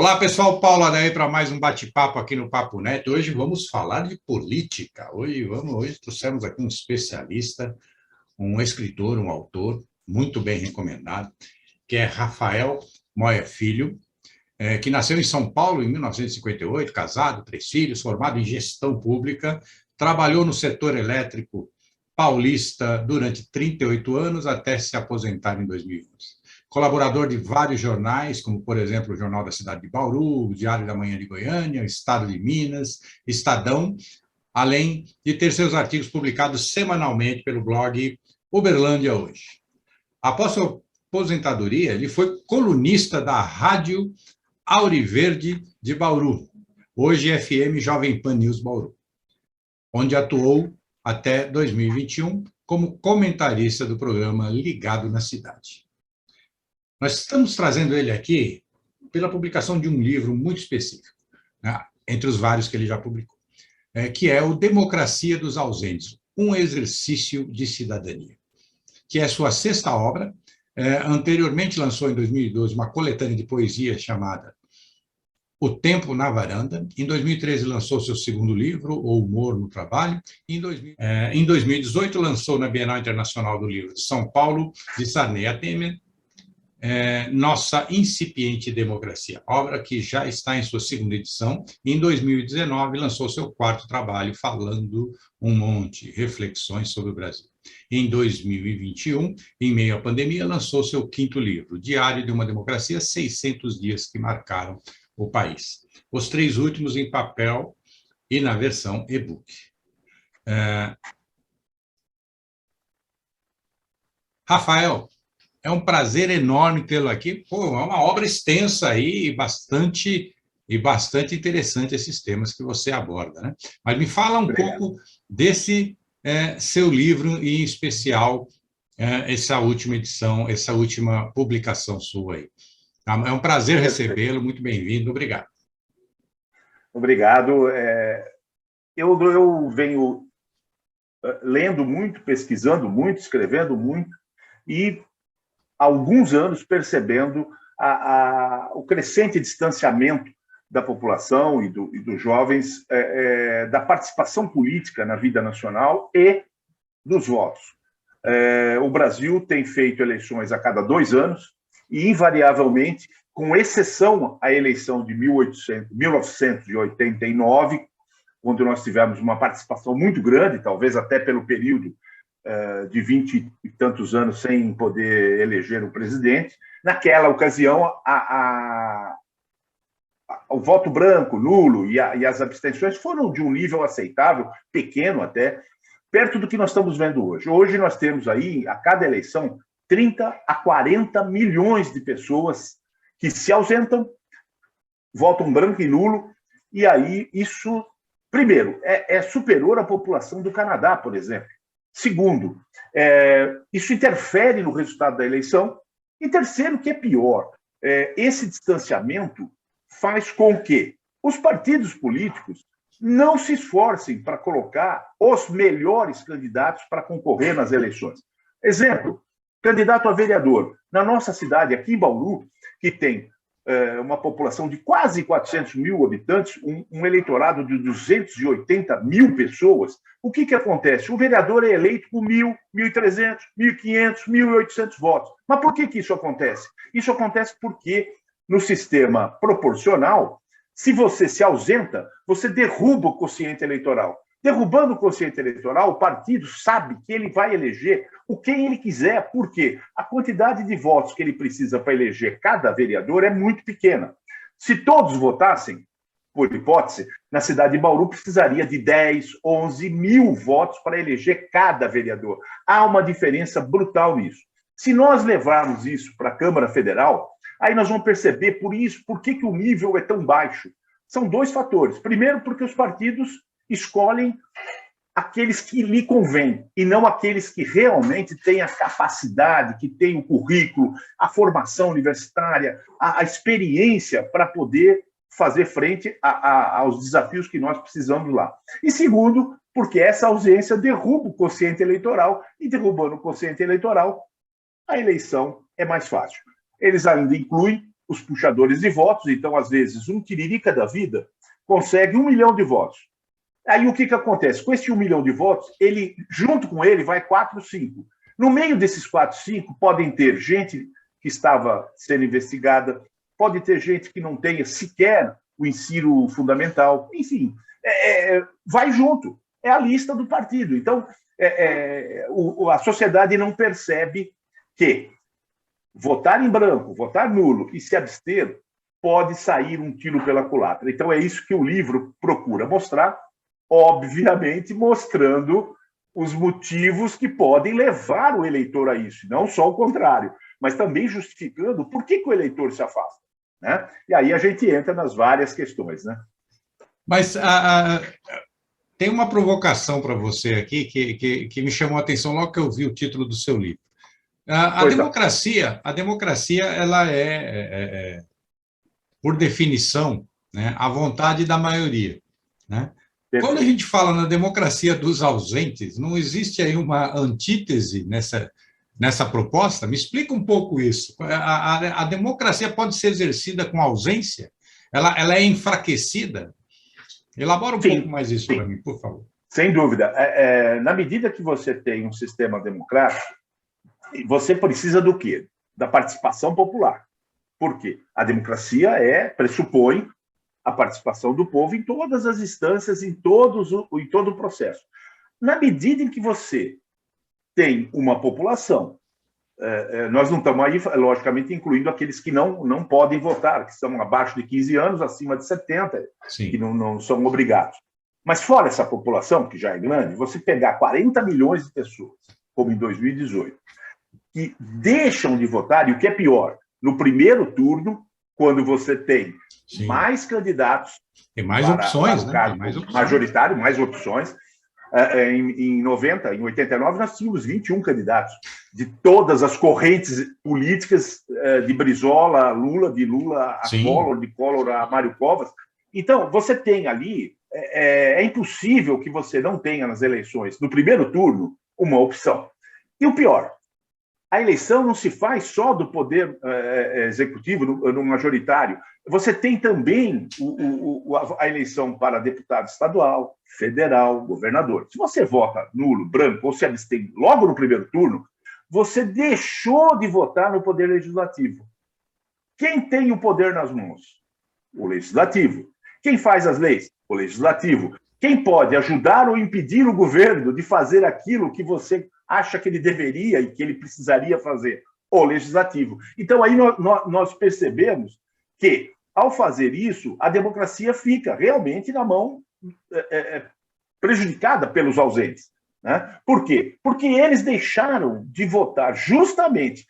Olá, pessoal. Paulo Adair para mais um bate-papo aqui no Papo Neto. Hoje vamos falar de política. Hoje trouxemos aqui um especialista, um escritor, um autor, muito bem recomendado, que é Rafael Moya Filho, que nasceu em São Paulo em 1958, casado, 3 filhos, formado em gestão pública, trabalhou no setor elétrico paulista durante 38 anos até se aposentar em 2011. Colaborador de vários jornais, como, por exemplo, o Jornal da Cidade de Bauru, o Diário da Manhã de Goiânia, o Estado de Minas, Estadão, além de ter seus artigos publicados semanalmente pelo blog Uberlândia Hoje. Após sua aposentadoria, ele foi colunista da Rádio Auriverde de Bauru, hoje FM Jovem Pan News Bauru, onde atuou até 2021 como comentarista do programa Ligado na Cidade. Nós estamos trazendo ele aqui pela publicação de um livro muito específico, né, entre os vários que ele já publicou, que é o Democracia dos Ausentes, um exercício de cidadania, que é sua sexta obra. Anteriormente lançou em 2012 uma coletânea de poesia chamada O Tempo na Varanda. Em 2013 lançou seu segundo livro, O Humor no Trabalho. Em 2018 lançou na Bienal Internacional do Livro de São Paulo, de Sarney a Temer, Nossa Incipiente Democracia, obra que já está em sua segunda edição. Em 2019 lançou seu quarto trabalho, Falando um Monte, Reflexões sobre o Brasil. Em 2021, em meio à pandemia, lançou seu quinto livro, Diário de uma Democracia, 600 dias que marcaram o país. Os 3 últimos em papel e na versão e-book. Rafael, é um prazer enorme tê-lo aqui. Pô, é uma obra extensa aí e bastante interessante esses temas que você aborda, né? Mas me fala um pouco desse seu livro, em especial essa última edição, essa última publicação sua aí. É um prazer recebê-lo, muito bem-vindo, obrigado. Obrigado. Eu venho lendo muito, pesquisando muito, escrevendo muito, e há alguns anos percebendo o crescente distanciamento da população e dos jovens da participação política na vida nacional e dos votos. O Brasil tem feito eleições a cada 2 anos e, invariavelmente, com exceção à eleição de 1989, onde nós tivemos uma participação muito grande, talvez até pelo período de 20 e tantos anos sem poder eleger um presidente. Naquela ocasião, o voto branco, nulo e as abstenções foram de um nível aceitável, pequeno até, perto do que nós estamos vendo hoje. Hoje nós temos aí, a cada eleição, 30 a 40 milhões de pessoas que se ausentam, votam branco e nulo, e aí isso, primeiro, é superior à população do Canadá, por exemplo. Segundo, isso interfere no resultado da eleição. E terceiro, que é pior, esse distanciamento faz com que os partidos políticos não se esforcem para colocar os melhores candidatos para concorrer nas eleições. Exemplo, candidato a vereador. Na nossa cidade, aqui em Bauru, que tem uma população de quase 400 mil habitantes, um eleitorado de 280 mil pessoas, o que acontece? O vereador é eleito com 1.000, 1.300, 1.500, 1.800 votos. Mas por que isso acontece? Isso acontece porque, no sistema proporcional, se você se ausenta, você derruba o quociente eleitoral. Derrubando o quociente eleitoral, o partido sabe que ele vai eleger quem ele quiser, porque a quantidade de votos que ele precisa para eleger cada vereador é muito pequena. Se todos votassem, por hipótese, na cidade de Bauru precisaria de 10, 11 mil votos para eleger cada vereador. Há uma diferença brutal nisso. Se nós levarmos isso para a Câmara Federal, aí nós vamos perceber por que o nível é tão baixo. São 2 fatores. Primeiro, porque os partidos escolhem aqueles que lhe convêm e não aqueles que realmente têm a capacidade, que têm o currículo, a formação universitária, a experiência para poder fazer frente aos desafios que nós precisamos lá. E segundo, porque essa ausência derruba o quociente eleitoral, e derrubando o quociente eleitoral, a eleição é mais fácil. Eles ainda incluem os puxadores de votos. Então, às vezes, um tiririca da vida consegue 1 milhão de votos. Aí o que acontece? Com esse 1 milhão de votos, ele, junto com ele, vai 4, 5. No meio desses 4, 5, podem ter gente que estava sendo investigada, pode ter gente que não tenha sequer o ensino fundamental, enfim, vai junto. É a lista do partido. Então, a sociedade não percebe que votar em branco, votar nulo e se abster pode sair um tiro pela culatra. Então, é isso que o livro procura mostrar, obviamente mostrando os motivos que podem levar o eleitor a isso, não só o contrário, mas também justificando por que o eleitor se afasta. Né? E aí a gente entra nas várias questões. Né? Mas tem uma provocação para você aqui que me chamou a atenção logo que eu vi o título do seu livro. A democracia ela por definição, né, a vontade da maioria. Né? Quando a gente fala na democracia dos ausentes, não existe aí uma antítese nessa proposta? Me explica um pouco isso. A democracia pode ser exercida com ausência? Ela é enfraquecida? Elabora um pouco mais isso para mim, por favor. Sem dúvida. Na medida que você tem um sistema democrático, você precisa do quê? Da participação popular. Por quê? A democracia pressupõe a participação do povo em todas as instâncias, em todo o processo. Na medida em que você tem uma população, nós não estamos aí, logicamente, incluindo aqueles que não podem votar, que são abaixo de 15 anos, acima de 70, Sim. que não são obrigados. Mas fora essa população, que já é grande, você pegar 40 milhões de pessoas, como em 2018, que deixam de votar, e o que é pior, no primeiro turno, quando você tem Sim. mais candidatos... Tem mais opções, né? Tem mais opções. Majoritário, mais opções. Em 89, nós tínhamos 21 candidatos de todas as correntes políticas, de Brizola a Lula, de Lula a Collor, de Collor a Mário Covas. Então, você tem ali... É impossível que você não tenha nas eleições, no primeiro turno, uma opção. E o pior, a eleição não se faz só do poder executivo, no majoritário. Você tem também a eleição para deputado estadual, federal, governador. Se você vota nulo, branco ou se abstém logo no primeiro turno, você deixou de votar no poder legislativo. Quem tem o poder nas mãos? O legislativo. Quem faz as leis? O legislativo. Quem pode ajudar ou impedir o governo de fazer aquilo que você acha que ele deveria e que ele precisaria fazer? O legislativo. Então, aí nós percebemos que, ao fazer isso, a democracia fica realmente na mão prejudicada pelos ausentes. Né? Por quê? Porque eles deixaram de votar justamente.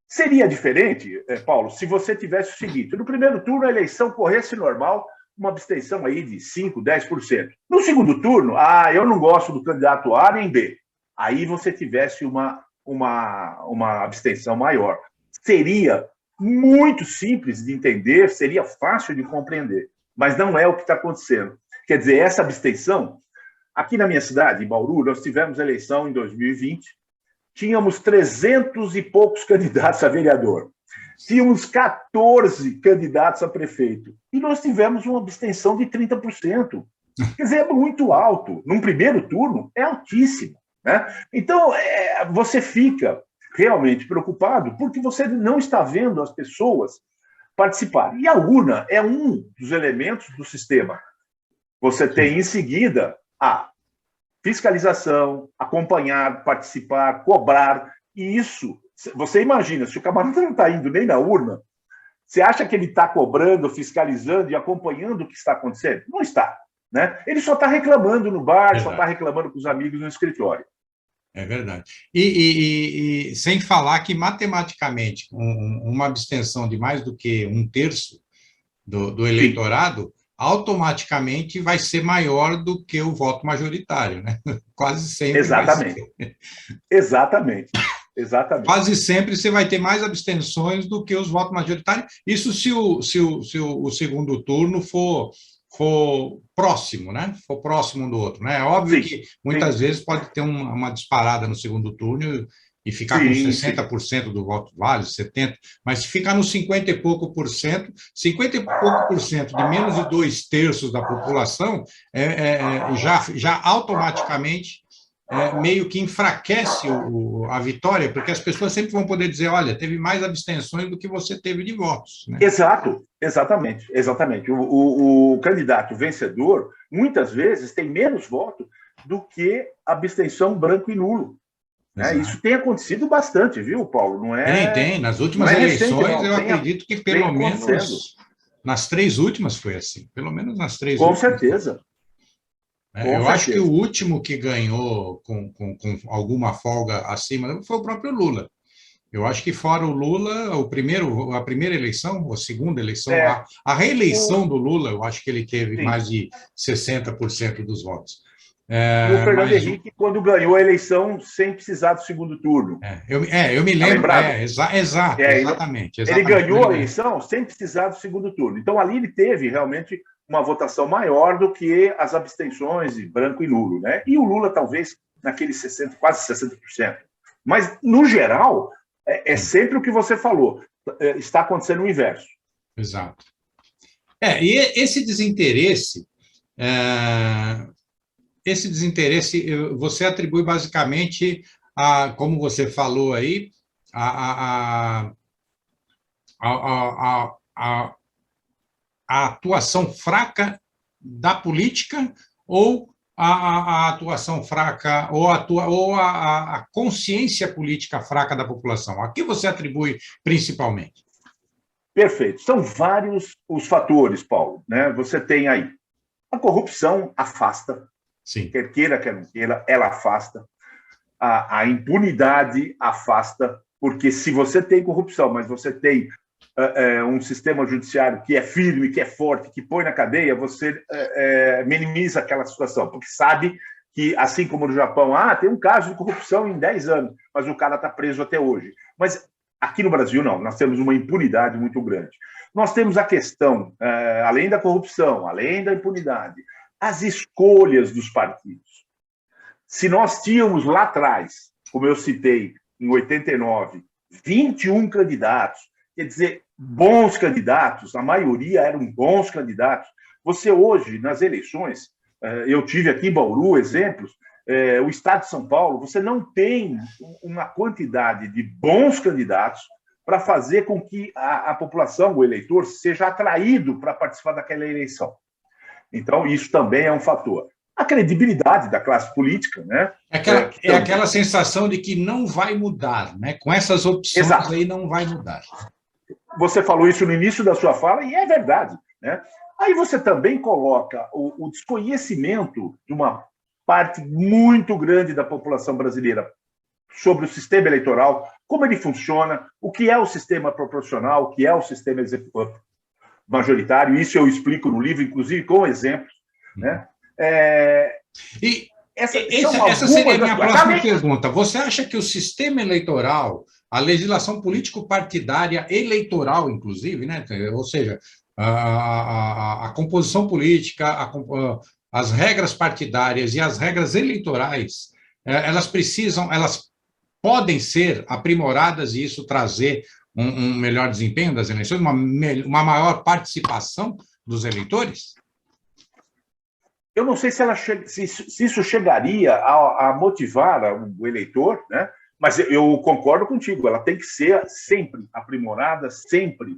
Seria diferente, Paulo, se você tivesse o seguinte: no primeiro turno a eleição corresse normal, uma abstenção aí de 5%, 10%. No segundo turno, eu não gosto do candidato A nem B. Aí você tivesse uma abstenção maior. Seria muito simples de entender, seria fácil de compreender, mas não é o que está acontecendo. Quer dizer, essa abstenção, aqui na minha cidade, em Bauru, nós tivemos eleição em 2020, tínhamos 300 e poucos candidatos a vereador. Tínhamos 14 candidatos a prefeito. E nós tivemos uma abstenção de 30%. Quer dizer, é muito alto. Num primeiro turno, é altíssimo. Né? Então, você fica realmente preocupado porque você não está vendo as pessoas participarem. E a urna é um dos elementos do sistema. Você tem, em seguida, a fiscalização, acompanhar, participar, cobrar. E isso... Você imagina, se o camarada não está indo nem na urna, você acha que ele está cobrando, fiscalizando e acompanhando o que está acontecendo? Não está. Né? Ele só está reclamando no bar, só está reclamando com os amigos no escritório. É verdade. E sem falar que, matematicamente, uma abstenção de mais do que 1/3 do eleitorado, Sim. automaticamente vai ser maior do que o voto majoritário, né? Quase sempre. Exatamente. Exatamente. Exatamente. Quase sempre você vai ter mais abstenções do que os votos majoritários. Isso se o segundo turno for próximo, né? For próximo um do outro, né? É óbvio Sim. que muitas Sim. vezes pode ter uma disparada no segundo turno e ficar com 60% do voto válido, 70%, mas se ficar nos 50 e pouco por cento, 50 e pouco por cento de menos de 2/3 da população, já automaticamente meio que enfraquece a vitória, porque as pessoas sempre vão poder dizer, olha, teve mais abstenções do que você teve de votos. Né? Exatamente. O candidato vencedor, muitas vezes, tem menos voto do que abstenção branco e nulo. Né? Isso tem acontecido bastante, viu, Paulo? Não é, tem. Nas últimas eleições, recente, eu acredito que pelo menos nas 3 últimas foi assim. Pelo menos nas 3 últimas. Com certeza. Acho que o último que ganhou com alguma folga acima foi o próprio Lula. Eu acho que fora o Lula, a primeira eleição, a segunda eleição, a reeleição do Lula, eu acho que ele teve mais de 60% dos votos. E o Fernando Henrique, quando ganhou a eleição, sem precisar do segundo turno. Eu me lembro. Exatamente. Ele ganhou a eleição sem precisar do segundo turno. Então, ali ele teve realmente uma votação maior do que as abstenções de branco e nulo. Né? E o Lula, talvez, naqueles 60%, quase 60%. Mas, no geral, é sempre o que você falou. Está acontecendo o inverso. Exato. E esse desinteresse... Esse desinteresse você atribui basicamente como você falou aí, a atuação fraca da política ou a atuação fraca ou a consciência política fraca da população? A que você atribui principalmente? Perfeito. São vários os fatores, Paulo. Né? Você tem aí a corrupção afasta. Sim. Quer queira, quer não queira, ela afasta. A impunidade afasta, porque se você tem corrupção, mas você tem um sistema judiciário que é firme, que é forte, que põe na cadeia, você minimiza aquela situação, porque sabe que, assim como no Japão, tem um caso de corrupção em 10 anos, mas o cara está preso até hoje. Mas aqui no Brasil, não, nós temos uma impunidade muito grande. Nós temos a questão, além da corrupção, além da impunidade, as escolhas dos partidos. Se nós tínhamos lá atrás, como eu citei, em 89, 21 candidatos, quer dizer, bons candidatos, a maioria eram bons candidatos. Você hoje, nas eleições, eu tive aqui em Bauru exemplos, o Estado de São Paulo, você não tem uma quantidade de bons candidatos para fazer com que a população, o eleitor, seja atraído para participar daquela eleição. Então, isso também é um fator. A credibilidade da classe política, né? Aquela sensação de que não vai mudar, né? Com essas opções aí não vai mudar. Você falou isso no início da sua fala e é verdade, né? Aí você também coloca o desconhecimento de uma parte muito grande da população brasileira sobre o sistema eleitoral, como ele funciona, o que é o sistema proporcional, o que é o sistema majoritário, isso eu explico no livro, inclusive com exemplos. Né? Essa seria a minha próxima pergunta. Você acha que o sistema eleitoral, a legislação político-partidária eleitoral, inclusive, né? Ou seja, a composição política, as regras partidárias e as regras eleitorais, elas podem ser aprimoradas e isso trazer um melhor desempenho das eleições, uma maior participação dos eleitores? Eu não sei se isso chegaria a motivar o eleitor, né? Mas eu concordo contigo, ela tem que ser sempre aprimorada, sempre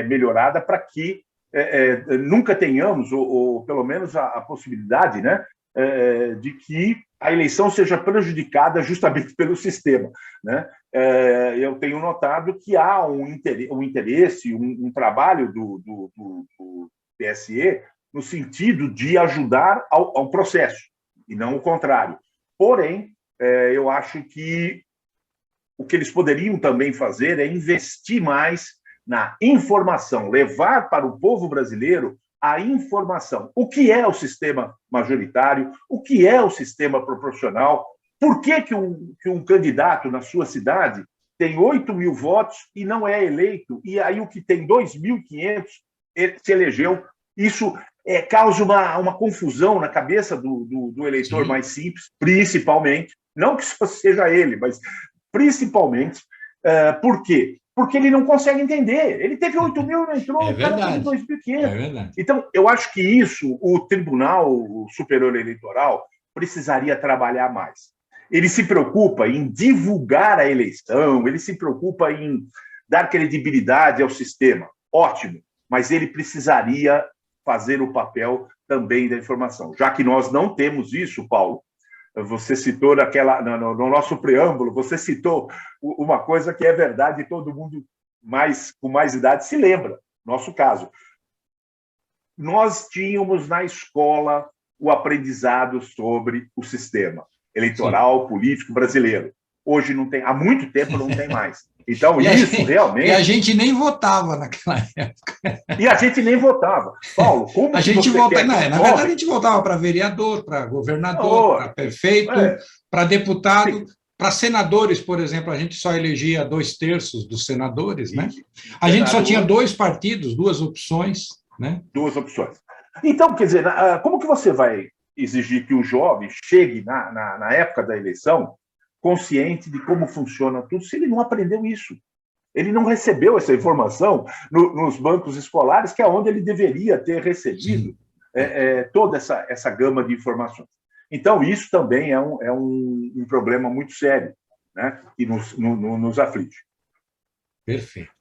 melhorada, para que nunca tenhamos, ou pelo menos a possibilidade, né, de que a eleição seja prejudicada justamente pelo sistema. Né? Eu tenho notado que há um interesse, um trabalho do TSE no sentido de ajudar ao processo, e não o contrário. Porém, eu acho que o que eles poderiam também fazer é investir mais na informação, levar para o povo brasileiro a informação. O que é o sistema majoritário? O que é o sistema proporcional? Por que um candidato na sua cidade tem 8.000 votos e não é eleito? E aí o que tem 2.500 se elegeu? Isso causa uma confusão na cabeça do eleitor mais simples, principalmente. Não que só seja ele, mas Principalmente, por quê? Porque ele não consegue entender. Ele teve 8 mil e não entrou, É o cara teve verdade. 2.500. É verdade. Então, eu acho que isso, o Tribunal Superior Eleitoral precisaria trabalhar mais. Ele se preocupa em divulgar a eleição, ele se preocupa em dar credibilidade ao sistema. Ótimo, mas ele precisaria fazer o papel também da informação. Já que nós não temos isso, Paulo, você citou no nosso preâmbulo, você citou uma coisa que é verdade e todo mundo com mais idade se lembra. Nosso caso. Nós tínhamos na escola o aprendizado sobre o sistema eleitoral, político brasileiro. Hoje não tem, há muito tempo não tem mais. Então, realmente... E a gente nem votava naquela época. E a gente nem votava. Paulo, como a gente votava? Na verdade, a gente votava para vereador, para governador, para prefeito, para deputado, para senadores, por exemplo. A gente só elegia 2/3 dos senadores, né? A gente só tinha 2 partidos, 2 opções, né? 2 opções. Então, quer dizer, como que você vai exigir que o jovem chegue na época da eleição consciente de como funciona tudo, se ele não aprendeu isso? Ele não recebeu essa informação nos bancos escolares, que é onde ele deveria ter recebido toda essa gama de informações. Então, isso também é um problema muito sério, né, que nos aflige. Perfeito.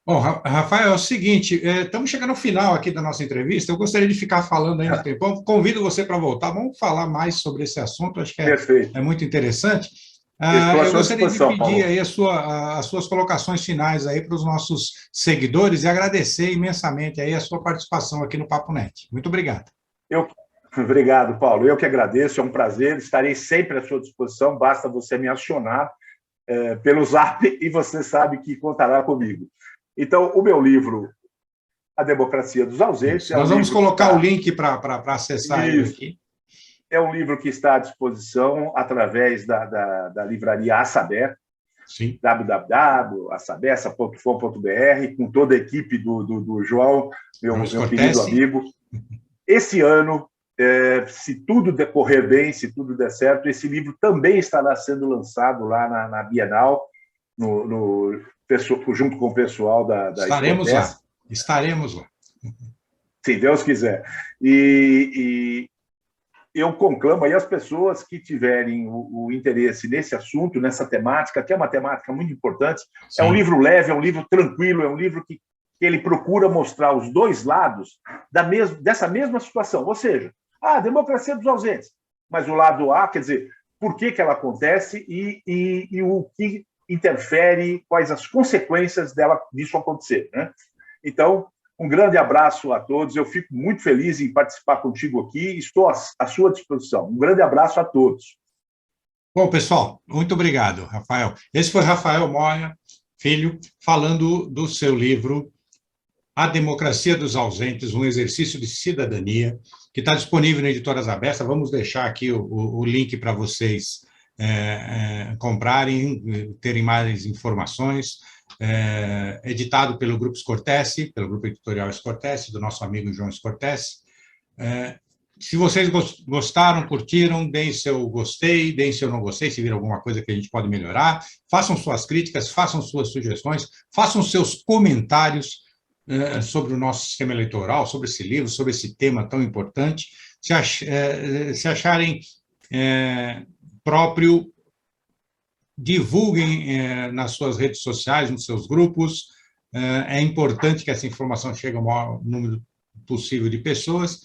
Bom, Rafael, é o seguinte, estamos chegando ao final aqui da nossa entrevista, eu gostaria de ficar falando ainda um tempão, convido você para voltar, vamos falar mais sobre esse assunto, acho que é muito interessante. Eu gostaria de pedir aí as suas colocações finais aí para os nossos seguidores e agradecer imensamente aí a sua participação aqui no Papo Net. Muito obrigado. Obrigado, Paulo. Eu que agradeço, é um prazer, estarei sempre à sua disposição, basta você me acionar pelo Zap e você sabe que contará comigo. Então, o meu livro, A Democracia dos Ausentes... Nós vamos colocar o link para acessar ele aqui. É um livro que está à disposição através da livraria Assaber, www.assabessa.com.br, com toda a equipe do João, meu querido amigo. Esse ano, se tudo decorrer bem, se tudo der certo, esse livro também estará sendo lançado lá na Bienal, junto com o pessoal da Estaremos lá. Estaremos lá. Se Deus quiser. E eu conclamo aí as pessoas que tiverem o interesse nesse assunto, nessa temática, que é uma temática muito importante. Sim. É um livro leve, é um livro tranquilo, é um livro que ele procura mostrar os 2 lados dessa mesma situação. Ou seja, a democracia dos ausentes. Mas o lado A, quer dizer, por que ela acontece e o que interfere, quais as consequências disso acontecer, né? Então, um grande abraço a todos, eu fico muito feliz em participar contigo aqui, estou à sua disposição. Um grande abraço a todos. Bom, pessoal, muito obrigado, Rafael. Esse foi Rafael Moya, filho, falando do seu livro A Democracia dos Ausentes, um exercício de cidadania, que está disponível na Editoras Abertas. Vamos deixar aqui o link para vocês comprarem, terem mais informações. Editado pelo Grupo Scortese, pelo Grupo Editorial Scortese, do nosso amigo João Scortese. Se vocês gostaram, curtiram, deem seu gostei, deem seu não gostei, se vir alguma coisa que a gente pode melhorar, façam suas críticas, façam suas sugestões, façam seus comentários sobre o nosso sistema eleitoral, sobre esse livro, sobre esse tema tão importante. Se acharem próprio, divulguem nas suas redes sociais, nos seus grupos. É importante que essa informação chegue ao maior número possível de pessoas.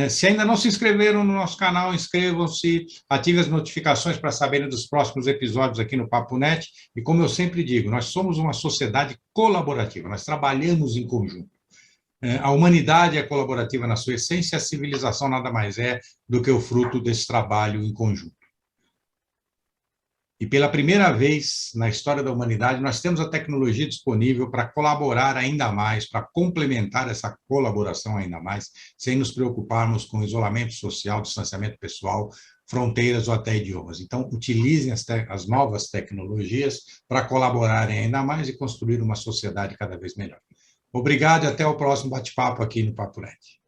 Se ainda não se inscreveram no nosso canal, inscrevam-se, ativem as notificações para saberem dos próximos episódios aqui no Papo Net. E como eu sempre digo, nós somos uma sociedade colaborativa, nós trabalhamos em conjunto. A humanidade é colaborativa na sua essência, a civilização nada mais é do que o fruto desse trabalho em conjunto. E pela primeira vez na história da humanidade, nós temos a tecnologia disponível para colaborar ainda mais, para complementar essa colaboração ainda mais, sem nos preocuparmos com isolamento social, distanciamento pessoal, fronteiras ou até idiomas. Então, utilizem as novas tecnologias para colaborarem ainda mais e construir uma sociedade cada vez melhor. Obrigado e até o próximo bate-papo aqui no Papo Net.